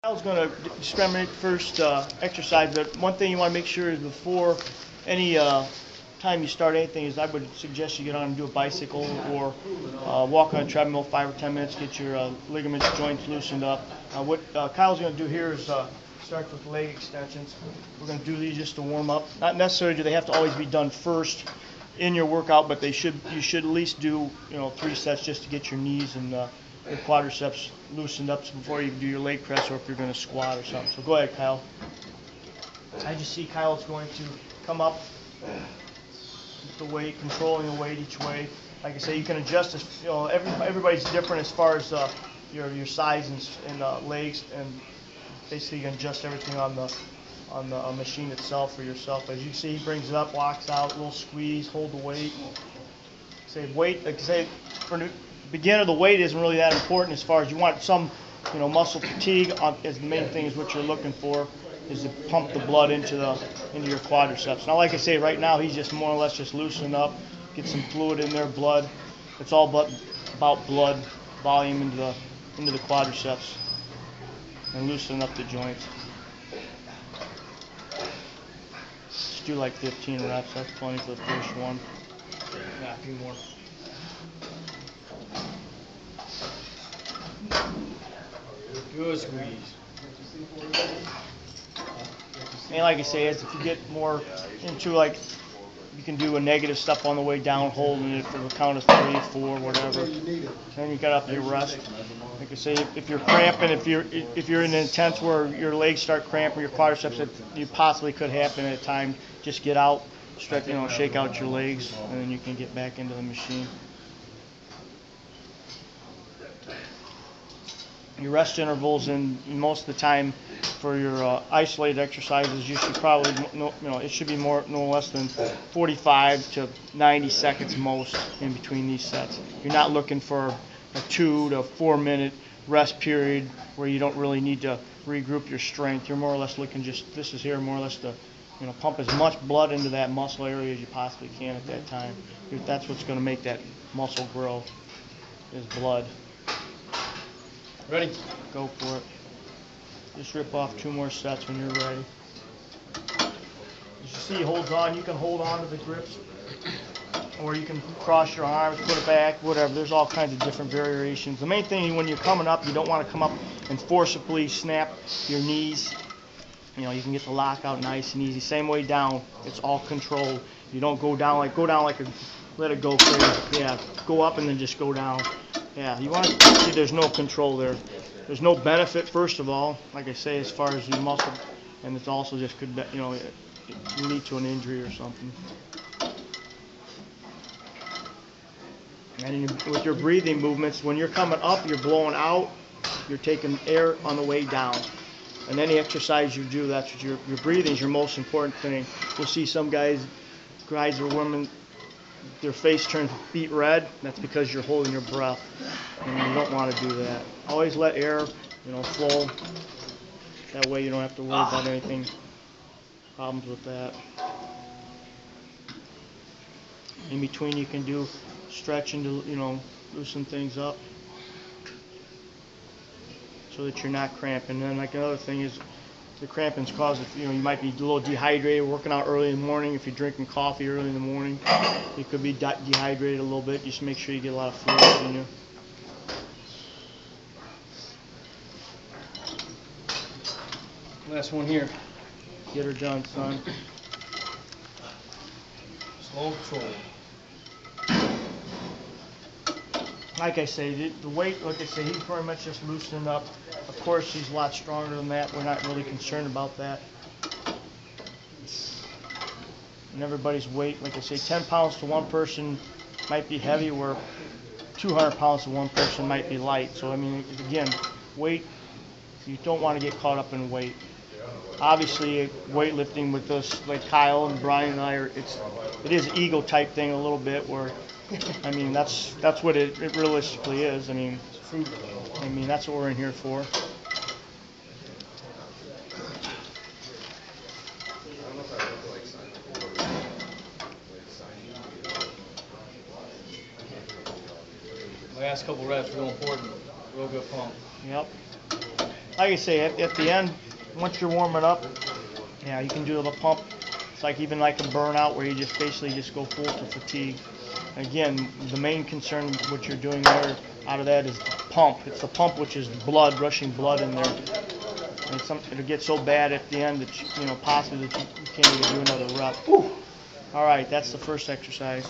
Kyle's going to discriminate first exercise, but one thing you want to make sure is before any time you start anything is I would suggest you get on and do a bicycle or walk on a treadmill 5 or 10 minutes, get your ligaments, joints loosened up. What Kyle's going to do here is start with leg extensions. We're going to do these just to warm up. Not necessarily do they have to always be done first in your workout, but you should at least do 3 sets just to get your knees and your quadriceps loosened up before you do your leg press or if you're going to squat or something. So go ahead, Kyle. I just see Kyle's going to come up with the weight, controlling the weight each way. Like I say, you can adjust this. Everybody's different as far as your size and legs, and basically you can adjust everything on the machine itself for yourself. As you see, he brings it up, locks out, a little squeeze, hold the weight. Like I say, for beginner, the weight isn't really that important as far as you want some, muscle fatigue as the main thing is what you're looking for is to pump the blood into your quadriceps. Now, like I say, right now he's just more or less just loosening up, get some fluid in there, blood. It's all about blood volume into the quadriceps and loosening up the joints. Just do like 15 reps. That's plenty for the first one. Yeah, a few more. Good squeeze. And like I say, as if you get more into you can do a negative stuff on the way down, holding it for the count of 3, 4, whatever. Then you got up your rest. Like I say, if you're cramping, if you're in an intense where your legs start cramping, your quadriceps, it possibly could happen at a time. Just get out, stretch, shake out your legs, and then you can get back into the machine. Your rest intervals, and most of the time for your isolated exercises, you should probably, it should be no less than 45 to 90 seconds most in between these sets. You're not looking for a 2 to 4 minute rest period where you don't really need to regroup your strength. You're more or less looking this is here more or less to, pump as much blood into that muscle area as you possibly can at that time. That's what's going to make that muscle grow, is blood. Ready? Go for it. Just rip off 2 more sets when you're ready. As you see, he holds on. You can hold on to the grips, or you can cross your arms, put it back, whatever. There's all kinds of different variations. The main thing, when you're coming up, you don't want to come up and forcibly snap your knees. You can get the lockout nice and easy. Same way down. It's all controlled. You don't go down like let it go crazy. Yeah, go up and then just go down. Yeah, you want to see there's no control there. There's no benefit, first of all, like I say, as far as your muscle, and it's also just could, lead to an injury or something. And with your breathing movements, when you're coming up, you're blowing out, you're taking air on the way down. And any exercise you do, that's what your breathing is your most important thing. You'll see some guys or women, their face turns beet red. That's because you're holding your breath, and you don't want to do that. Always let air, flow. That way you don't have to worry about anything, problems with that. In between, you can do stretching to, loosen things up so that you're not cramping. And then, another thing is, the cramping's caused, you might be a little dehydrated, working out early in the morning. If you're drinking coffee early in the morning, you could be dehydrated a little bit. Just make sure you get a lot of fluid in you. Last one here. Get her done, son. Slow control. Like I say, the weight, like I say, he's pretty much just loosening up. Of course, he's a lot stronger than that. We're not really concerned about that. And everybody's weight, like I say, 10 pounds to one person might be heavy, where 200 pounds to one person might be light. So, again, weight, you don't want to get caught up in weight. Obviously, weightlifting with us, like Kyle and Brian and I, it is an ego type thing a little bit, where that's what it realistically is. That's what we're in here for. Last couple reps real important. Real good pump. Yep. like I say, at the end, once you're warming up, yeah, you can do the pump. It's like even like a burnout where you just basically just go full to fatigue. Again, the main concern what you're doing there out of that is the pump. It's the pump, which is blood, rushing blood in there. And it'll get so bad at the end that possibly that you can't even do another rep. All right, that's the first exercise.